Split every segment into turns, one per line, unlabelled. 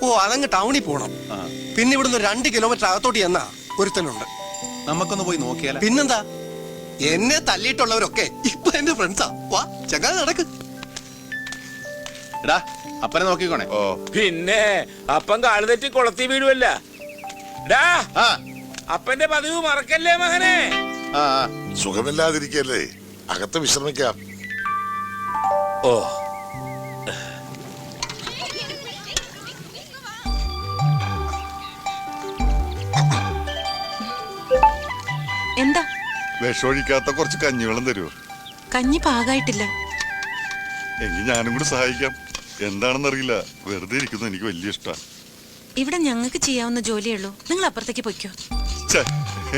ഓ അതങ്ങ് ടൗണിൽ പോണം. പിന്നെ ഇവിടുന്ന് 2 കിലോമീറ്റർ അകത്തോട്ട് ചെന്നാ ഒരുത്തനുണ്ട്.
നമുക്കൊന്ന് പോയി നോക്കിയാലോ?
പിന്നെന്താ, എന്നെ തല്ലിയിട്ടുള്ളവരൊക്കെ ഇപ്പൊ എന്റെ ഫ്രണ്ട്സാ. വാ ചങ്ങാതി നടക്ക്.
എടാ അപ്പനെ നോക്കിക്കോണേ.
ഓ
പിന്നെ അപ്പം കാളുതെറ്റി കൊളത്തി വീടുവല്ല. അപ്പന്റെ പതിവ് മറക്കല്ലേ മകനെ.
സുഖമില്ലാതിരിക്കല്ലേ, അകത്ത് വിശ്രമിക്കാം.
ഓ
എന്താ?
വിഷമൊഴിക്കാത്ത കുറച്ച് കഞ്ഞിവെള്ളം തരുമോ?
കഞ്ഞി പാകായിട്ടില്ല.
എങ്കിൽ ഞാനും കൂടി സഹായിക്കാം. എന്താണെന്നറിയില്ല, വെറുതെ ഇരിക്കുന്നത് എനിക്ക് വലിയ ഇഷ്ടമാണ്.
ഇവിടെ ഞങ്ങൾക്ക് ചെയ്യാവുന്ന ജോലിയുള്ളൂ, നിങ്ങൾ അപ്പുറത്തേക്ക് പൊയ്ക്കോ.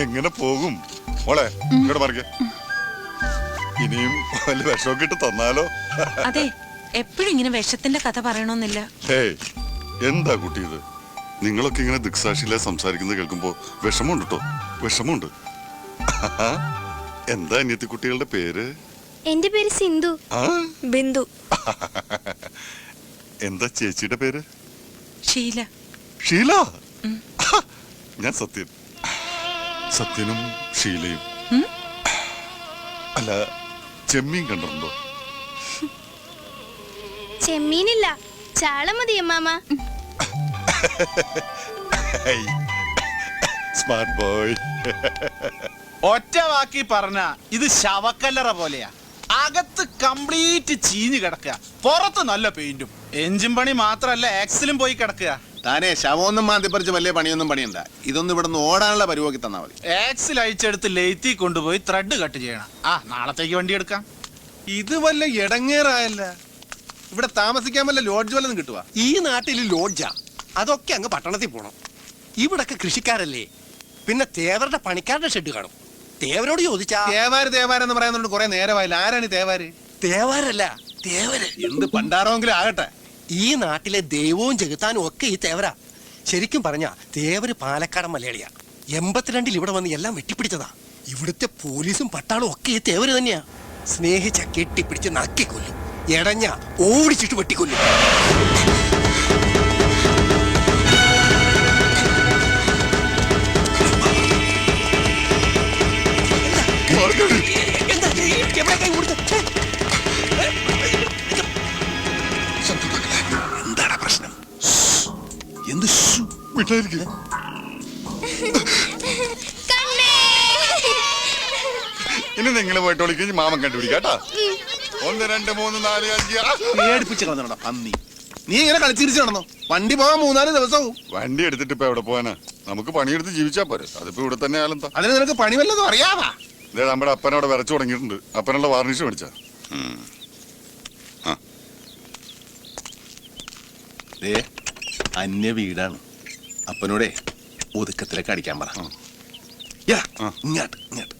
എങ്ങനെ പോകും മോളെ? ഇങ്ങോട്ട് മറിക്ക. ഇനിയും വല്ല വിഷമൊക്കെ ഇട്ട് തന്നാലോ?
അതെ, എപ്പോഴും ഇങ്ങനെ വിഷത്തിന്റെ കഥ പറയണമെന്നില്ല.
ഹേയ്, എന്താ കുട്ടി ഇത്? നിങ്ങളൊക്കെ ഇങ്ങനെ ദിക്സാക്ഷിയിലെ സംസാരിക്കുന്നത് കേൾക്കുമ്പോ വിഷമമുണ്ട് കേട്ടോ, വിഷമമുണ്ട്. എന്താ അനിയത്തി കുട്ടികളുടെ പേര്?
എന്റെ പേര് സിന്ധു. ബിന്ദു.
എന്താ ചേച്ചിയുടെ പേര്?
ഷീല.
ഷീല? ഞാൻ സത്യൻ. സത്യനും ഷീലയും. അല്ല, ചെമ്മീൻ കണ്ടിട്ടുണ്ടോ?
ചെമ്മീനില്ല, ചാള മതി അമ്മാമ.
Smart boy.
ഒറ്റ വാക്കി പറഞ്ഞ ഇത് ശവക്കല്ലറ പോലെയാ. അകത്ത് കംപ്ലീറ്റ് ചീഞ്ഞു കിടക്കുക, പുറത്ത് നല്ല പെയിന്റും. എഞ്ചിൻ പണി മാത്രല്ല, ആക്സിലും പോയി കിടക്കുക.
താനേ ശവമൊന്നും മാന്തിപ്പറിച്ച് വലിയ പണിയൊന്നും പണിയണ്ട. ഇതൊന്നും ഇവിടെ നിന്ന് ഓടാനുള്ള പരിപാടി തന്നാ മതി.
ആക്സിൽ അയച്ചെടുത്ത് ലെയ്ത്തി കൊണ്ടുപോയി ത്രെഡ് കട്ട് ചെയ്യണം. നാളത്തേക്ക് വണ്ടി എടുക്കാം.
ഇത് വല്ല ഇടങ്ങേറായല്ല. ഇവിടെ താമസിക്കാൻ വല്ല ലോഡ്ജ് വല്ലതും കിട്ടുക?
ഈ നാട്ടിൽ ലോഡ്ജാ, അതൊക്കെ അങ്ങ് പട്ടണത്തിൽ പോണം. ഇവിടൊക്കെ കൃഷിക്കാരല്ലേ, പിന്നെ തേവരുടെ പണിക്കാരുടെ ഷെഡ് കാണും. തേവരോട് ചോദിച്ചാ
തേവാരെന്ന് പറയുന്നുണ്ട് കുറെ നേരമായില്ല. ആരാണ് തേവാര്?
തേവരല്ല, തേവര്.
എന്ത് പണ്ടാറോങ്കിലും ആകട്ടെ,
ഈ നാട്ടിലെ ദൈവവും ജഗത്താനും ഒക്കെ ഈ തേവരാ. ശരിക്കും പറഞ്ഞാ തേവര് പാലക്കാടൻ മലയാളിയാ. 82-ൽ ഇവിടെ വന്ന് എല്ലാം വെട്ടിപ്പിടിച്ചതാ. ഇവിടുത്തെ പോലീസും പട്ടാളും ഒക്കെ ഈ തേവര് തന്നെയാ. സ്നേഹിച്ച കെട്ടിപ്പിടിച്ച് നക്കിക്കൊല്ലും, എടഞ്ഞ ഓടിച്ചിട്ട് വെട്ടിക്കൊല്ലും.
എന്താണ് പ്രശ്നം? എന്ത്
വിട്ടായിരിക്കും. ഇനി നിങ്ങൾ പോയിട്ട് വിളിക്കും, മാമൻ കണ്ടുപിടിക്കാട്ടാ. 1 2 3 4 5
പേടിപ്പിച്ച് കളഞ്ഞോ പന്നി. നീ ഇങ്ങനെ കളിച്ചിരിച്ചു നടന്നോ? വണ്ടി പോകാൻ 3-4 ദിവസവും.
വണ്ടി എടുത്തിട്ട് ഇപ്പൊ എവിടെ പോവാനാ? നമുക്ക് പണിയെടുത്ത് ജീവിച്ചാ പോരെ. അതിപ്പോ ഇവിടെ തന്നെ ആയാലെന്താ?
അതിന് നിനക്ക് പണി വല്ലതും അറിയാവാ?
ഇതേ നമ്മുടെ അപ്പനവിടെ വരച്ചു തുടങ്ങിയിട്ടുണ്ട്. അപ്പനുള്ള വാർണിഷ് മേടിച്ചാ.
അന്യ വീടാണ്. അപ്പനോടെ ഒതുക്കത്തിലേക്ക് അടിക്കാൻ പറ. ഇങ്ങോട്ട് ഇങ്ങോട്ട്.